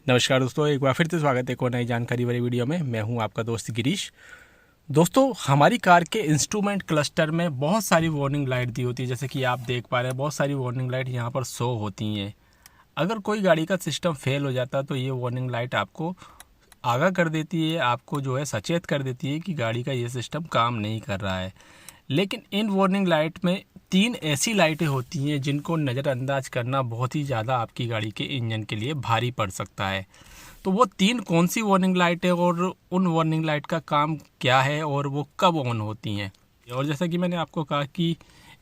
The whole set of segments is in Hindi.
नमस्कार दोस्तों, एक बार फिर से स्वागत है एक और नई जानकारी वाली वीडियो में। मैं हूं आपका दोस्त गिरीश। दोस्तों, हमारी कार के इंस्ट्रूमेंट क्लस्टर में बहुत सारी वार्निंग लाइट दी होती है। जैसे कि आप देख पा रहे हैं, बहुत सारी वार्निंग लाइट यहां पर शो होती हैं। अगर कोई गाड़ी का सिस्टम फेल हो जाता है तो ये वार्निंग लाइट आपको आगाह कर देती है, आपको जो है सचेत कर देती है कि गाड़ी का ये सिस्टम काम नहीं कर रहा है। लेकिन इन वार्निंग लाइट में 3 ऐसी लाइटें होती हैं जिनको नज़रअंदाज करना बहुत ही ज़्यादा आपकी गाड़ी के इंजन के लिए भारी पड़ सकता है। तो वो 3 कौन सी वार्निंग लाइट है और उन वार्निंग लाइट का काम क्या है और वो कब ऑन होती हैं। और जैसा कि मैंने आपको कहा कि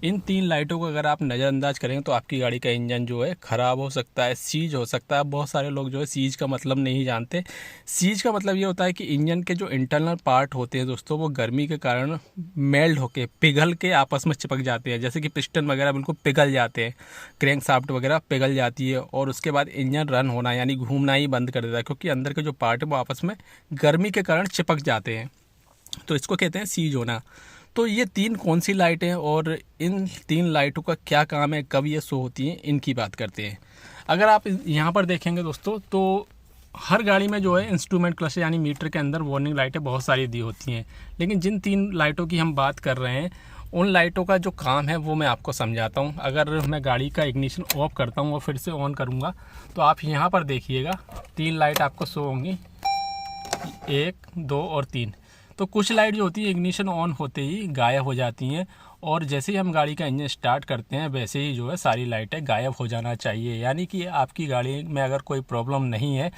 इन 3 लाइटों को अगर आप नज़रअंदाज करेंगे तो आपकी गाड़ी का इंजन जो है ख़राब हो सकता है, सीज हो सकता है। बहुत सारे लोग जो है सीज का मतलब नहीं जानते। सीज का मतलब ये होता है कि इंजन के जो इंटरनल पार्ट होते हैं दोस्तों, वो गर्मी के कारण मेल्ट होके पिघल के आपस में चिपक जाते हैं। जैसे कि पिस्टन वगैरह बिल्कुल पिघल जाते हैं, क्रैंक शाफ्ट वगैरह पिघल जाती है और उसके बाद इंजन रन होना यानी घूमना ही बंद कर देता है, क्योंकि अंदर के जो पार्ट है वो आपस में गर्मी के कारण चिपक जाते हैं। तो इसको कहते हैं सीज होना। तो ये 3 कौन सी लाइटें हैं और इन 3 लाइटों का क्या काम है, कब ये शो होती हैं, इनकी बात करते हैं। अगर आप यहाँ पर देखेंगे दोस्तों, तो हर गाड़ी में जो है इंस्ट्रूमेंट क्लस्टर यानी मीटर के अंदर वार्निंग लाइटें बहुत सारी दी होती हैं। लेकिन जिन 3 लाइटों की हम बात कर रहे हैं, उन लाइटों का जो काम है वो मैं आपको समझाता हूँ। अगर मैं गाड़ी का इग्निशन ऑफ करता हूँ और फिर से ऑन करूँगा तो आप यहाँ पर देखिएगा 3 लाइट आपको शो होंगी, 1, 2 और 3। तो कुछ लाइट जो होती है इग्निशन ऑन होते ही गायब हो जाती हैं और जैसे ही हम गाड़ी का इंजन स्टार्ट करते हैं वैसे ही जो है सारी लाइटें गायब हो जाना चाहिए। यानी कि आपकी गाड़ी में अगर कोई प्रॉब्लम नहीं है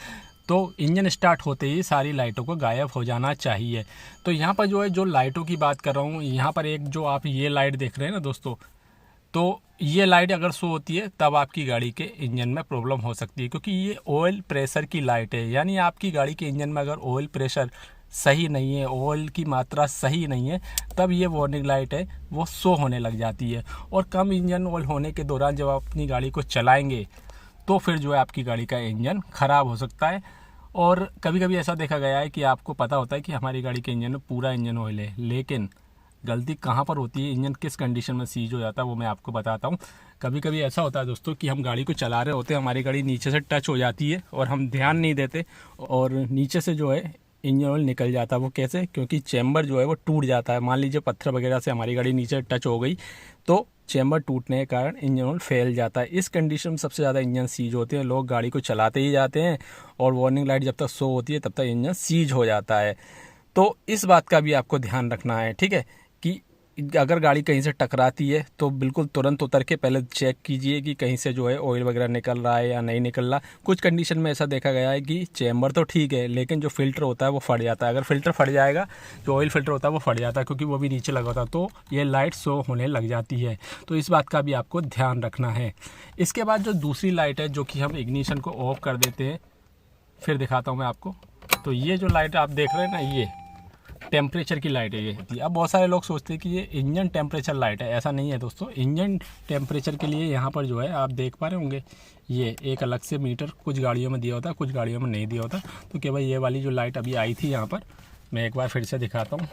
तो इंजन स्टार्ट होते ही सारी लाइटों को गायब हो जाना चाहिए। तो यहाँ पर जो है जो लाइटों की बात कर रहा हूँ, यहाँ पर एक जो आप ये लाइट देख रहे हैं ना दोस्तों, तो ये लाइट अगर शो होती है तब आपकी गाड़ी के इंजन में प्रॉब्लम हो सकती है, क्योंकि ये ऑयल प्रेशर की लाइट है। यानी आपकी गाड़ी के इंजन में अगर ऑयल प्रेशर सही नहीं है, ऑयल की मात्रा सही नहीं है, तब ये वार्निंग लाइट है वो शो होने लग जाती है। और कम इंजन ऑयल होने के दौरान जब आप अपनी गाड़ी को चलाएंगे तो फिर जो है आपकी गाड़ी का इंजन ख़राब हो सकता है। और कभी कभी ऐसा देखा गया है कि आपको पता होता है कि हमारी गाड़ी के इंजन में पूरा इंजन ऑयल है, लेकिन गलती कहाँ पर होती है, इंजन किस कंडीशन में सीज हो जाता है वो मैं आपको बताता हूँ। कभी कभी ऐसा होता है दोस्तों कि हम गाड़ी को चला रहे होते हैं, हमारी गाड़ी नीचे से टच हो जाती है और हम ध्यान नहीं देते और नीचे से जो है इंजन ऑयल निकल जाता है। वो कैसे? क्योंकि चैम्बर जो है वो टूट जाता है। मान लीजिए पत्थर वगैरह से हमारी गाड़ी नीचे टच हो गई तो चैम्बर टूटने के कारण इंजन ऑयल फैल जाता है। इस कंडीशन में सबसे ज़्यादा इंजन सीज होते हैं। लोग गाड़ी को चलाते ही जाते हैं और वार्निंग लाइट जब तक शो होती है तब तक इंजन सीज हो जाता है। तो इस बात का भी आपको ध्यान रखना है, ठीक है, कि अगर गाड़ी कहीं से टकराती है तो बिल्कुल तुरंत उतर के पहले चेक कीजिए कि कहीं से जो है ऑयल वगैरह निकल रहा है या नहीं निकल रहा। कुछ कंडीशन में ऐसा देखा गया है कि चैम्बर तो ठीक है लेकिन जो फिल्टर होता है वो फट जाता है। अगर फिल्टर फट जाएगा, जो ऑयल फिल्टर होता है वो फट जाता है, क्योंकि वो भी नीचे लगा होता है, तो ये लाइट शो होने लग जाती है। तो इस बात का भी आपको ध्यान रखना है। इसके बाद जो दूसरी लाइट है, जो कि हम इग्निशन को ऑफ कर देते हैं, फिर दिखाता हूँ मैं आपको। तो ये जो लाइट आप देख रहे हैं ना, ये टेम्परेचर की लाइट है ये। अब बहुत सारे लोग सोचते हैं कि ये इंजन टेम्परेचर लाइट है। ऐसा नहीं है दोस्तों। इंजन टेम्परेचर के लिए यहाँ पर जो है आप देख पा रहे होंगे, ये एक अलग से मीटर कुछ गाड़ियों में दिया होता है, कुछ गाड़ियों में नहीं दिया होता। तो केवल ये वाली जो लाइट अभी आई थी यहाँ पर, मैं एक बार फिर से दिखाता हूँ।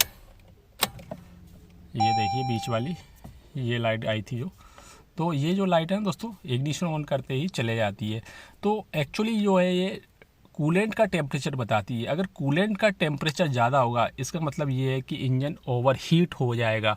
ये देखिए बीच वाली ये लाइट आई थी जो, तो ये जो लाइट है ना दोस्तों, इग्निशन ऑन करते ही चले जाती है। तो एक्चुअली जो है ये कूलेंट का टेम्परेचर बताती है। अगर कूलेंट का टेम्परेचर ज़्यादा होगा इसका मतलब ये है कि इंजन ओवर हीट हो जाएगा,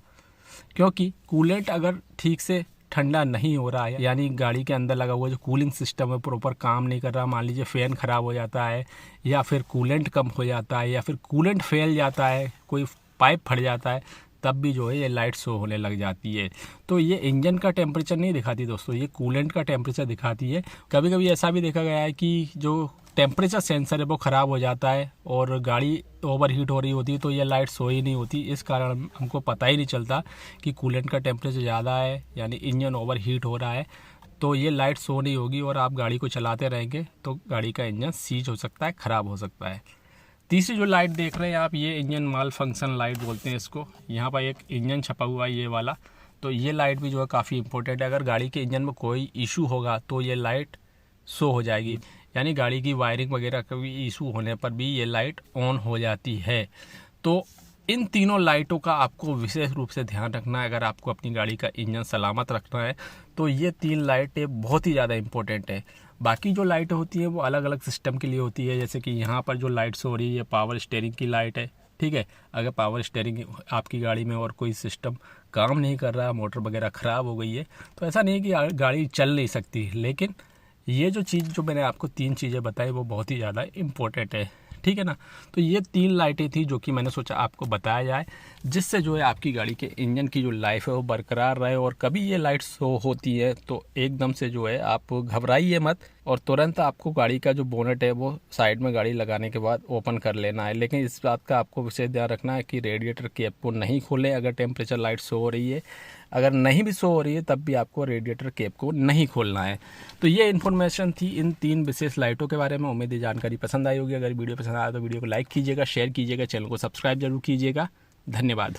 क्योंकि कूलेंट अगर ठीक से ठंडा नहीं हो रहा है, यानी गाड़ी के अंदर लगा हुआ जो कूलिंग सिस्टम है प्रॉपर काम नहीं कर रहा, मान लीजिए फ़ैन ख़राब हो जाता है या फिर कूलेंट कम हो जाता है या फिर कूलेंट फैल जाता है, कोई पाइप फट जाता है, तब भी जो है ये लाइट शो होने लग जाती है। तो ये इंजन का टेम्परेचर नहीं दिखाती दोस्तों, ये कूलेंट का टेम्परेचर दिखाती है। कभी कभी ऐसा भी देखा गया है कि जो टेम्परेचर सेंसर है वो ख़राब हो जाता है और गाड़ी ओवर हीट हो रही होती है, तो ये लाइट शो ही नहीं होती। इस कारण हमको पता ही नहीं चलता कि कूलेंट का टेम्परेचर ज़्यादा है यानी इंजन ओवर हीट हो रहा है, तो ये लाइट शो नहीं होगी और आप गाड़ी को चलाते रहेंगे तो गाड़ी का इंजन सीज हो सकता है, ख़राब हो सकता है। तीसरी जो लाइट देख रहे हैं आप, ये इंजन माल फंक्शन लाइट बोलते हैं इसको। यहाँ पर एक इंजन छपा हुआ है ये वाला, तो ये लाइट भी जो है काफ़ी इंपॉर्टेंट है। अगर गाड़ी के इंजन में कोई इशू होगा तो ये लाइट शो हो जाएगी, यानी गाड़ी की वायरिंग वगैरह का भी इशू होने पर भी ये लाइट ऑन हो जाती है। तो इन तीनों लाइटों का आपको विशेष रूप से ध्यान रखना है। अगर आपको अपनी गाड़ी का इंजन सलामत रखना है तो ये 3 लाइटें बहुत ही ज़्यादा इंपॉर्टेंट है। बाकी जो लाइटें होती हैं वो अलग अलग सिस्टम के लिए होती है, जैसे कि यहाँ पर जो लाइट्स हो रही है पावर स्टीयरिंग की लाइट है, ठीक है। अगर पावर स्टीयरिंग आपकी गाड़ी में और कोई सिस्टम काम नहीं कर रहा, मोटर वगैरह ख़राब हो गई है, तो ऐसा नहीं कि गाड़ी चल नहीं सकती, लेकिन ये जो चीज़ जो मैंने आपको 3 चीज़ें बताई वो बहुत ही ज़्यादा इम्पोर्टेंट है, ठीक है ना। तो ये 3 लाइटें थी जो कि मैंने सोचा आपको बताया जाए, जिससे जो है आपकी गाड़ी के इंजन की जो लाइफ है वो बरकरार रहे। और कभी ये लाइट शो होती है तो एकदम से जो है आप घबराइए मत, और तुरंत आपको गाड़ी का जो बोनेट है वो साइड में गाड़ी लगाने के बाद ओपन कर लेना है। लेकिन इस बात का आपको विशेष ध्यान रखना है कि रेडिएटर कैप को नहीं खोलें अगर टेम्परेचर लाइट शो हो रही है। अगर नहीं भी शो हो रही है तब भी आपको रेडिएटर कैप को नहीं खोलना है। तो ये इन्फॉर्मेशन थी इन 3 विशेष लाइटों के बारे में। उम्मीद है जानकारी पसंद आई होगी। अगर वीडियो पसंद आया तो वीडियो को लाइक कीजिएगा, शेयर कीजिएगा, चैनल को सब्सक्राइब जरूर कीजिएगा। धन्यवाद।